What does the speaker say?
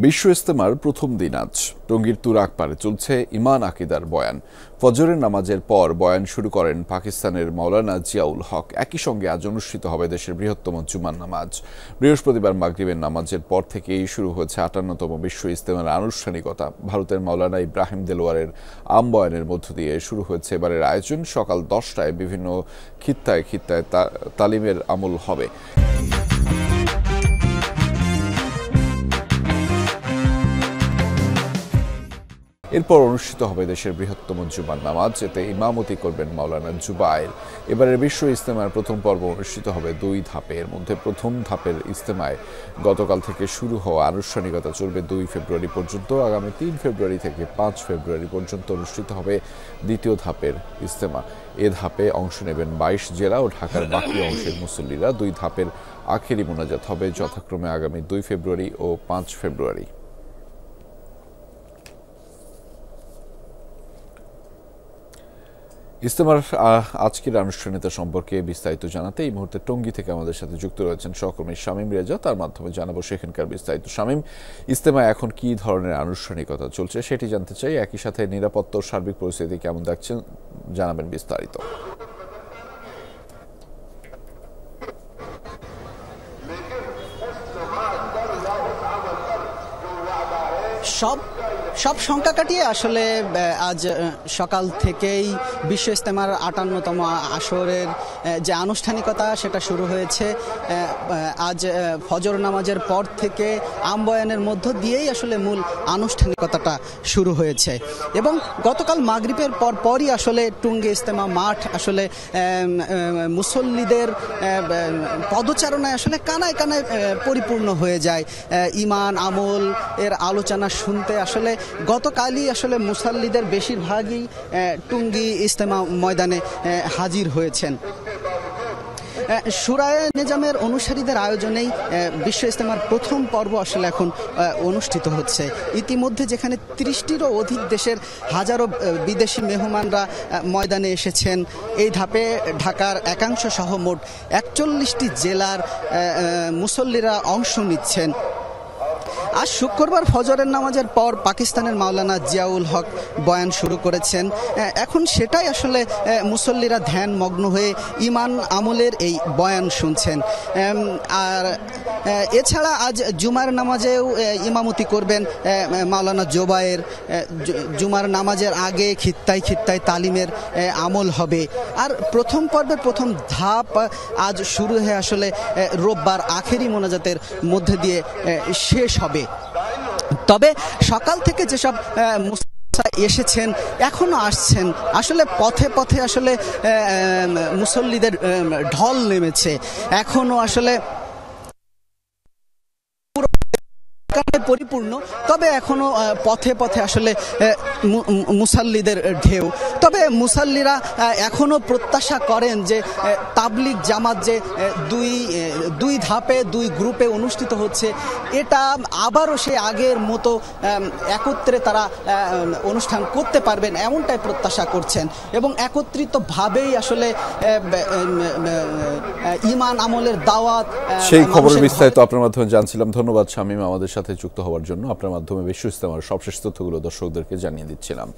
বিশ্ব ইজতেমার প্রথম দিন আজ টঙ্গীর তুরাগ পাড়ে চলছে ঈমান আকিদার বয়ান। ফজরের নামাজের পর বয়ান শুরু করেন পাকিস্তানের মাওলানা জিয়াউল হক। একই সঙ্গে আজ অনুষ্ঠিত হবে দেশের বৃহত্তম জুমার নামাজ। বৃহস্পতিবার মাগরিবের নামাজের পর থেকেই শুরু হয়েছে ৫৮তম বিশ্ব ইজতেমার আনুষ্ঠানিকতা। ভারতের মাওলানা ইব্রাহিম দেলোয়ারের আম বয়ানের মধ্য দিয়ে শুরু হয়েছে এবারের আয়োজন। সকাল ১০টায় বিভিন্ন খিত্তায় খিত্তায় তালিমের আমল হবে। এরপর অনুষ্ঠিত হবে দেশের বৃহত্তম জুমার নামাজ। এতে ইমামতি করবেন মাওলানা জুবায়ের। এবারের বিশ্ব ইজতেমার প্রথম পর্ব অনুষ্ঠিত হবে ২ ধাপে। এর মধ্যে প্রথম ধাপের ইজতেমায় গতকাল থেকে শুরু হওয়া আনুষ্ঠানিকতা চলবে ২ ফেব্রুয়ারি পর্যন্ত। আগামী ৩ ফেব্রুয়ারি থেকে ৫ ফেব্রুয়ারি পর্যন্ত অনুষ্ঠিত হবে দ্বিতীয় ধাপের ইজতেমা। এ ধাপে অংশ নেবেন ২২ জেলা ও ঢাকার বাকি অংশের মুসল্লিরা। ২ ধাপের আখেরি মোনাজাত হবে যথাক্রমে আগামী ২ ফেব্রুয়ারি ও ৫ ফেব্রুয়ারি। ইজতেমার আজকের আনুষ্ঠানিকতা সম্পর্কে বিস্তারিত জানাতে এই মুহূর্তে টঙ্গী থেকে আমাদের সাথে যুক্ত রয়েছেন সহকর্মী শামীম রেজা। তার মাধ্যমে জানাবো সেখানকার বিস্তারিত। শামীম, ইজতেমায় এখন কি ধরনের আনুষ্ঠানিকতা চলছে সেটি জানতে চাই। একই সাথে নিরাপত্তা ও সার্বিক পরিস্থিতি কেমন দেখছেন জানাবেন বিস্তারিত। সব সংখ্যা কাটিয়ে আসলে আজ সকাল থেকেই বিশ্ব ইজতেমার ৫৮তম আসরের যে আনুষ্ঠানিকতা সেটা শুরু হয়েছে। আজ ফজর নামাজের পর থেকে আম বয়ানের মধ্য দিয়েই আসলে মূল আনুষ্ঠানিকতাটা শুরু হয়েছে এবং গতকাল মাগরিবের পরই আসলে টঙ্গী ইজতেমা মাঠ আসলে মুসল্লিদের পদচারণায় আসলে কানায় কানায় পরিপূর্ণ হয়ে যায়। ঈমান আমল এর আলোচনা শুনতে আসলে গতকালই আসলে মুসল্লিদের বেশিরভাগই টঙ্গী ইজতেমা ময়দানে হাজির হয়েছেন। শুরায়ে নিজামের অনুসারীদের আয়োজনেই বিশ্ব ইজতেমার প্রথম পর্ব আসলে এখন অনুষ্ঠিত হচ্ছে। ইতিমধ্যে যেখানে ৩০টিরও অধিক দেশের হাজারো বিদেশি মেহমানরা ময়দানে এসেছেন। এই ধাপে ঢাকার একাংশ সহ মোট ৪১টি জেলার মুসল্লিরা অংশ নিচ্ছেন। আজ শুক্রবার ফজরের নামাজের পর পাকিস্তানের মাওলানা জিয়াউল হক বয়ান শুরু করেছেন। এখন সেটাই আসলে মুসল্লিরা ধ্যানমগ্ন হয়ে ঈমান আমলের এই বয়ান শুনছেন। আর এছাড়া আজ জুমার নামাজেও ইমামতি করবেন মাওলানা জুবায়ের। জুমার নামাজের আগে খিত্তায় খিত্তায় তালিমের আমল হবে। আর প্রথম পর্বের প্রথম ধাপ আজ শুরু হয়ে আসলে রোববার আখেরি মোনাজাতের মধ্যে দিয়ে শেষ হবে। তবে সকাল থেকে যেসব এসেছেন এখনো আসছেন, আসলে পথে পথে আসলে মুসল্লিদের ঢল নেমেছে। এখনো আসলে পরিপূর্ণ, তবে এখনো পথে পথে আসলে মুসাল্লিদের ঢেউ। তবে মুসাল্লিরা এখনো প্রত্যাশা করেন যে তাবলিগ জামাত যে দুই ধাপে ২ গ্রুপে অনুষ্ঠিত হচ্ছে, এটা আবারও সে আগের মতো একত্রে তারা অনুষ্ঠান করতে পারবেন এমনটাই প্রত্যাশা করছেন এবং একত্রিতভাবেই আসলে ঈমান আমলের দাওয়াত। সেই খবরের বিস্তারিত আপনার মাধ্যমে জানছিলাম। ধন্যবাদ শামীম আমাদের সাথে যুক্ত হওয়ার জন্য। আপনার মাধ্যমে বিশ্ব ইজতেমার সবশেষ তথ্যগুলো দর্শকদেরকে জানিয়ে দিচ্ছিলাম।